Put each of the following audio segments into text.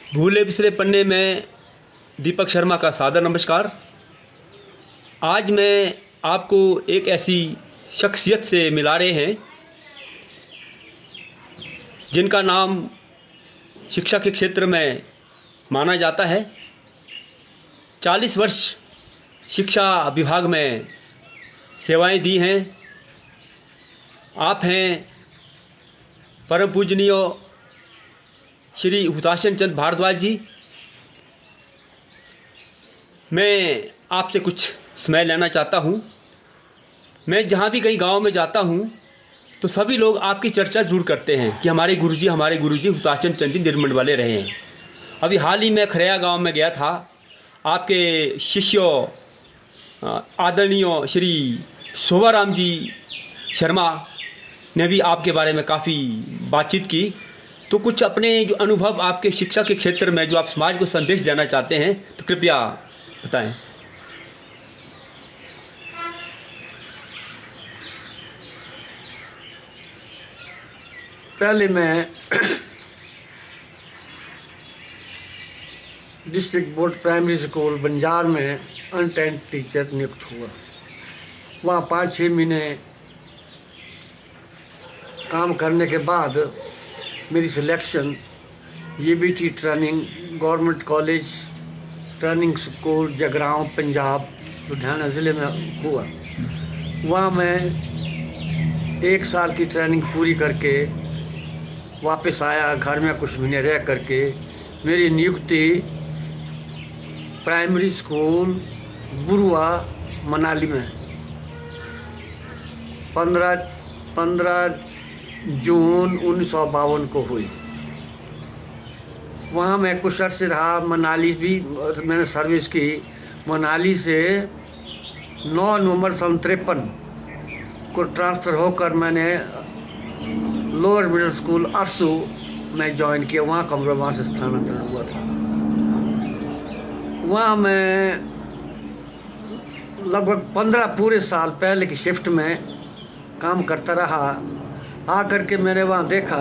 भूले बिसरे पन्ने में दीपक शर्मा का सादर नमस्कार। आज मैं आपको एक ऐसी शख्सियत से मिला रहे हैं जिनका नाम शिक्षा के क्षेत्र में माना जाता है। 40 वर्ष शिक्षा विभाग में सेवाएं दी हैं। आप हैं परम पूजनीय श्री हुताशन चंद भारद्वाज जी। मैं आपसे कुछ समय लेना चाहता हूँ। मैं जहाँ भी कहीं गांव में जाता हूँ तो सभी लोग आपकी चर्चा जरूर करते हैं कि हमारे गुरुजी हुताशन चंद जी निर्मंड वाले रहे हैं। अभी हाल ही में खरैया गांव में गया था। आपके शिष्य आदरणीय श्री शोभाराम जी शर्मा ने भी आपके बारे में काफ़ी बातचीत की। तो कुछ अपने जो अनुभव आपके शिक्षा के क्षेत्र में जो आप समाज को संदेश देना चाहते हैं तो कृपया बताएं। पहले मैं district board primary school Banjar में अनटेंट टीचर नियुक्त हुआ। वहाँ 5-6 महीने काम करने के बाद मेरी selection EBT training government college training school Jagraon Punjab Ludhiana ज़िले में हुआ। वहाँ मैं 1 साल की ट्रेनिंग पूरी करके वापस आया। घर में कुछ महीने रह करके मेरी नियुक्ति प्राइमरी स्कूल बुरुआ मनाली में 15 जून 1952 को हुई। वहाँ मैं कुछ अर्से रहा। मनाली भी मैंने सर्विस की। मनाली से 9 नवंबर 1953 को ट्रांसफ़र होकर मैंने लोअर मिडिल स्कूल अरसू में ज्वाइन किया। वहाँ कमरवा से स्थानांतरण हुआ था। वहाँ मैं लगभग 15 पूरे साल पहले की शिफ्ट में काम करता रहा। आकर के मैंने वहाँ देखा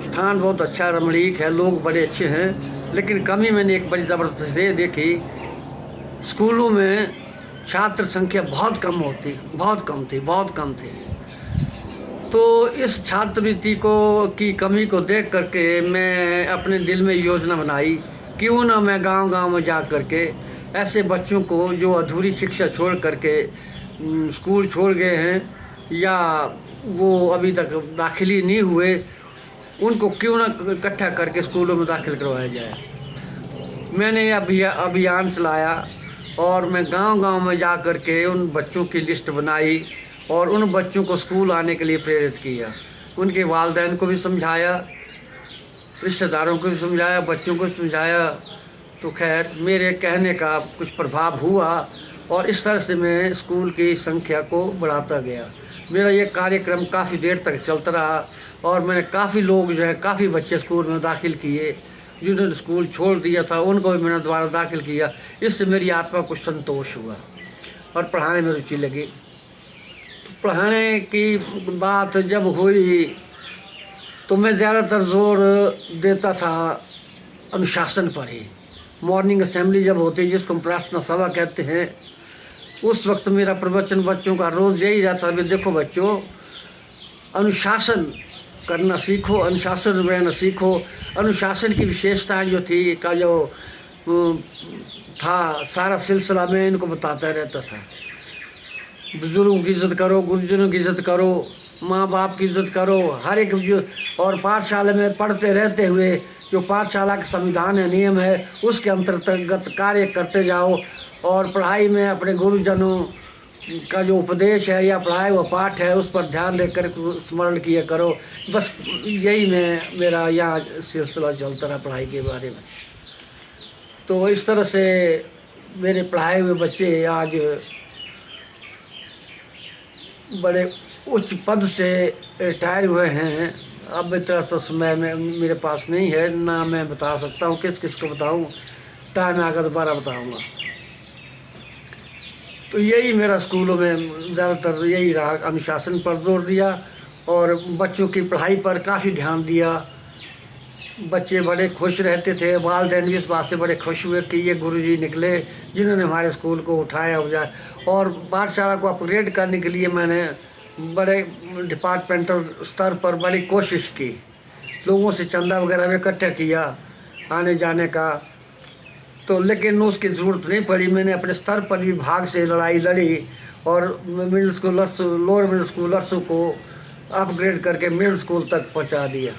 स्थान बहुत अच्छा रमणीक है, लोग बड़े अच्छे हैं, लेकिन कमी मैंने एक बड़ी ज़बरदस्त ये देखी, स्कूलों में छात्र संख्या बहुत कम थी। तो इस छात्रवृत्ति की कमी को देख करके मैं अपने दिल में योजना बनाई, क्यों ना मैं गांव-गांव में जा करके ऐसे बच्चों को जो अधूरी शिक्षा छोड़ करके स्कूल छोड़ गए हैं या वो अभी तक दाखिली नहीं हुए, उनको क्यों ना इकट्ठा करके स्कूलों में दाखिल करवाया जाए। मैंने यह अभियान चलाया और मैं गांव-गांव में जा कर के उन बच्चों की लिस्ट बनाई और उन बच्चों को स्कूल आने के लिए प्रेरित किया। उनके वालिदैन को भी समझाया, रिश्तेदारों को भी समझाया, बच्चों को समझाया। तो खैर मेरे कहने का कुछ प्रभाव हुआ और इस तरह से मैं स्कूल की संख्या को बढ़ाता गया। मेरा ये कार्यक्रम काफ़ी देर तक चलता रहा और मैंने काफ़ी लोग जो है काफ़ी बच्चे स्कूल में दाखिल किए। जिन्होंने स्कूल छोड़ दिया था उनको भी मैंने दोबारा दाखिल किया। इससे मेरी आत्मा को संतोष हुआ और पढ़ाने में रुचि लगी। तो पढ़ाने की बात जब हुई तो मैं ज़्यादातर जोर देता था अनुशासन पर ही। मॉर्निंग असेंबली जब होती है, जिसको हम प्रार्थना सभा कहते हैं, उस वक्त मेरा प्रवचन बच्चों का रोज़ यही रहता है, देखो बच्चों, अनुशासन करना सीखो, अनुशासन में रहना सीखो। अनुशासन की विशेषताएं जो थी का जो था सारा सिलसिला में इनको बताता रहता था। बुजुर्गों की इज़्ज़त करो, गुरुजनों की इज़्ज़त करो, माँ बाप की इज़्ज़त करो, हर एक जो और पाठशाला में पढ़ते रहते हुए जो पाठशाला का संविधान है, नियम है, उसके अंतर्गत कार्य करते जाओ और पढ़ाई में अपने गुरुजनों का जो उपदेश है या पढ़ाई व पाठ है उस पर ध्यान देकर स्मरण किया करो। बस यही मेरा यहाँ सिलसिला चलता रहा पढ़ाई के बारे में। तो इस तरह से मेरे पढ़ाए हुए बच्चे आज बड़े उच्च पद से रिटायर हुए हैं। अब इतना तो समय में मेरे पास नहीं है, ना मैं बता सकता हूँ किस किस को बताऊँ। टाइम आकर दोबारा बताऊँगा। तो यही मेरा स्कूलों में ज़्यादातर यही रहा, अनुशासन पर जोर दिया और बच्चों की पढ़ाई पर काफ़ी ध्यान दिया। बच्चे बड़े खुश रहते थे। वालिदैन भी इस बात से बड़े खुश हुए कि ये गुरुजी निकले जिन्होंने हमारे स्कूल को उठाया और पाठशाला को अपग्रेड करने के लिए मैंने बड़े डिपार्टमेंटल स्तर पर बड़ी कोशिश की, लोगों से चंदा वगैरह भी इकट्ठा किया आने जाने का, तो लेकिन उसकी ज़रूरत नहीं पड़ी। मैंने अपने स्तर पर भी भाग से लड़ाई लड़ी और middle schoolers, lower middle schoolers को अपग्रेड करके मिडिल स्कूल तक पहुंचा दिया।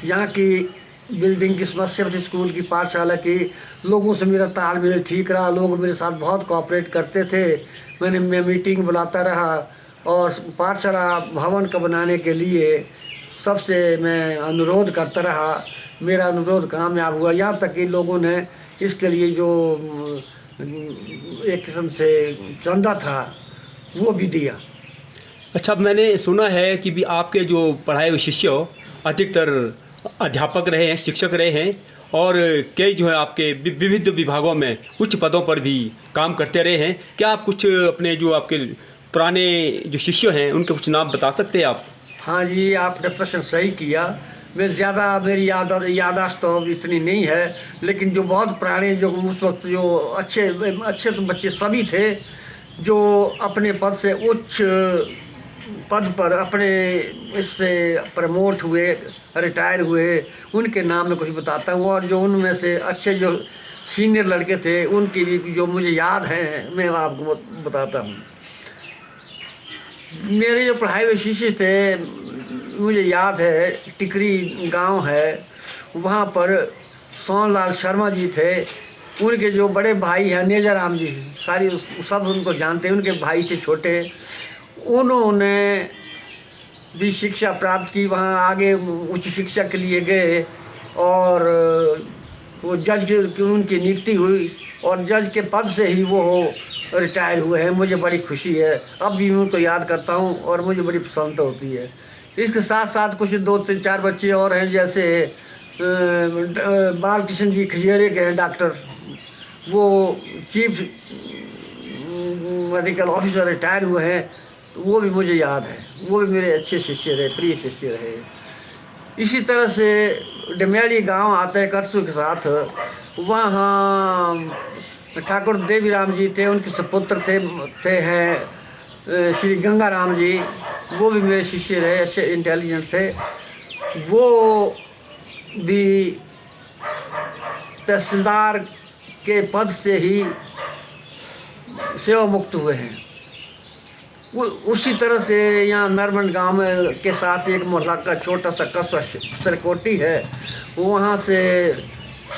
यहाँ की बिल्डिंग की समस्या थी, स्कूल की, पाठशाला की, लोगों से मेरा तालमेल ठीक रहा, लोग मेरे साथ बहुत कोऑपरेट करते थे। मैं मीटिंग बुलाता रहा और पाठशाला भवन को बनाने के लिए सबसे मैं अनुरोध करता रहा। मेरा अनुरोध कामयाब हुआ, यहाँ तक कि लोगों ने इसके लिए जो एक किस्म से चंदा था वो भी दिया। अच्छा, मैंने सुना है कि भी आपके जो पढ़ाए हुए शिष्य अधिकतर अध्यापक रहे हैं, शिक्षक रहे हैं और कई जो है आपके विविध विभागों में उच्च पदों पर भी काम करते रहे हैं। क्या आप कुछ अपने जो आपके पुराने जो शिष्य हैं उनके कुछ नाम बता सकते हैं आप? हाँ जी, आपने प्रश्न सही किया। मैं ज़्यादा, मेरी यादाश्त तो इतनी नहीं है, लेकिन जो बहुत पुराने, जो उस वक्त जो अच्छे तो बच्चे सभी थे जो अपने पद से उच्च पद पर अपने इससे प्रमोट हुए, रिटायर हुए, उनके नाम में कुछ बताता हूँ। और जो उनमें से अच्छे जो सीनियर लड़के थे उनकी भी जो मुझे याद हैं मैं आपको बताता हूँ। मेरे जो पढ़ाए हुए शिष्य थे, मुझे याद है टिकरी गांव है, वहाँ पर सोनलाल शर्मा जी थे। उनके जो बड़े भाई हैं नेजाराम जी, सारी सब उनको जानते हैं, उनके भाई थे छोटे। उन्होंने भी शिक्षा प्राप्त की, वहाँ आगे उच्च शिक्षा के लिए गए और वो जज की उनकी नियुक्ति हुई और जज के पद से ही वो रिटायर हुए हैं। मुझे बड़ी खुशी है, अब भी मैं उनको याद करता हूँ और मुझे बड़ी प्रसन्नता होती है। इसके साथ साथ कुछ 2-3-4 बच्चे और हैं, जैसे बालकृष्ण जी खजियारे के हैं डॉक्टर, वो चीफ मेडिकल ऑफिसर रिटायर हुए हैं, तो वो भी मुझे याद है। वो भी मेरे अच्छे शिष्य रहे, प्रिय शिष्य रहे। इसी तरह से डमेड़ी गांव आता है करसू के साथ, वहाँ ठाकुर देवीराम जी थे, उनके सुपुत्र थे श्री गंगाराम जी, वो भी मेरे शिष्य रहे, अच्छे इंटेलिजेंट थे। वो भी तहसीलदार के पद से ही सेवा मुक्त हुए हैं। उसी तरह से यहाँ नरमंड गांव में के साथ एक मोहल्ला का छोटा सा कस्बा सरकोटी है, वहाँ से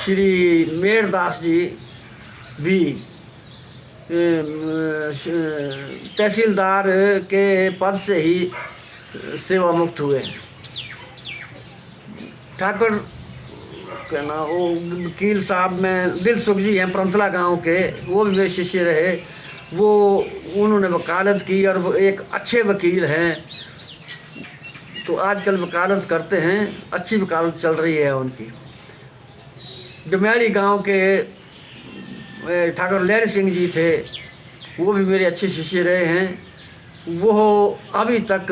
श्री मेरदास जी भी तहसीलदार के पद से ही सेवा मुक्त हुए हैं। ठाकुर क्या ना वो वकील साहब में दिल सुख जी हैं परंतला गांव के, वो भी मेरे शिष्य रहे। वो उन्होंने वकालत की और वो एक अच्छे वकील हैं, तो आजकल वकालत करते हैं, अच्छी वकालत चल रही है उनकी। डमेड़ी गांव के ठाकुर लहरी सिंह जी थे, वो भी मेरे अच्छे शिष्य रहे हैं। वो अभी तक,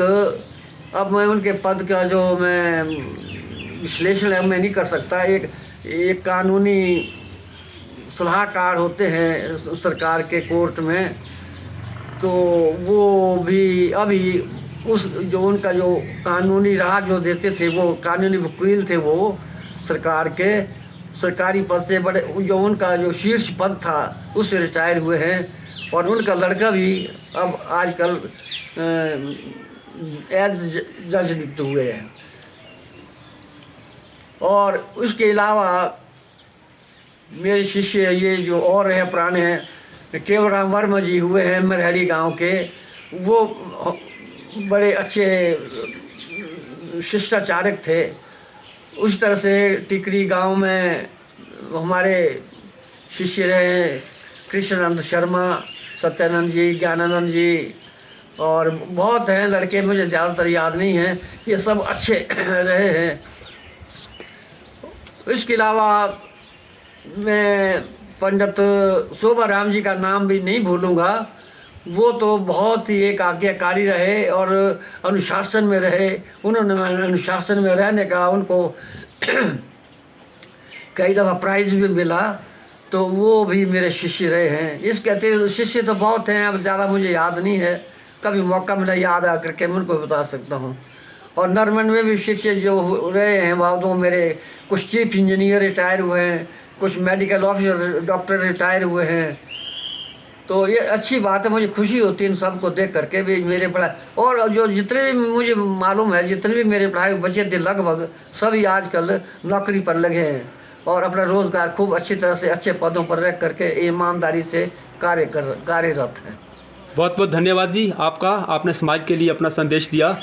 अब मैं उनके पद का जो मैं विश्लेषण है मैं नहीं कर सकता। एक कानूनी सलाहकार होते हैं सरकार के कोर्ट में, तो वो भी अभी उस जो उनका जो कानूनी राह जो देते थे, वो कानूनी वकील थे, वो सरकार के सरकारी पद से बड़े, जो उनका जो शीर्ष पद था उससे रिटायर हुए हैं। और उनका लड़का भी अब आजकल एज जज नियुक्त हुए हैं। और उसके अलावा मेरे शिष्य ये जो और हैं पुराने हैं, केवलराम वर्मा जी हुए हैं मरहरी गांव के, वो बड़े अच्छे शिष्टाचारक थे। उस तरह से टिकरी गांव में हमारे शिष्य रहे कृष्णानंद शर्मा, सत्यानंद जी, ज्ञानानंद जी, और बहुत हैं लड़के, मुझे ज़्यादातर याद नहीं हैं, ये सब अच्छे रहे हैं। इसके अलावा मैं पंडित शोभा राम जी का नाम भी नहीं भूलूँगा। वो तो बहुत ही एक आज्ञाकारी रहे और अनुशासन में रहे। उन्होंने अनुशासन में रहने का उनको कई दफ़ा प्राइज़ भी मिला, तो वो भी मेरे शिष्य रहे हैं। इस कहते शिष्य तो बहुत हैं, अब ज़्यादा मुझे याद नहीं है, कभी मौका मिला याद आ करके मैं उनको बता सकता हूँ। और नरमन में भी शिष्य जो रहे हैं वहाँ तो मेरे कुछ चीफ इंजीनियर रिटायर हुए हैं, कुछ मेडिकल ऑफिसर डॉक्टर रिटायर हुए हैं। तो ये अच्छी बात है, मुझे खुशी होती है इन सब को देख करके भी मेरे पढ़ाई। और जो जितने भी मुझे मालूम है, जितने भी मेरे पढ़ाई बच्चे थे लगभग सभी आजकल नौकरी पर लगे हैं और अपना रोज़गार खूब अच्छी तरह से अच्छे पदों पर रख करके ईमानदारी से कार्यरत हैं। बहुत बहुत धन्यवाद जी आपका, आपने समाज के लिए अपना संदेश दिया।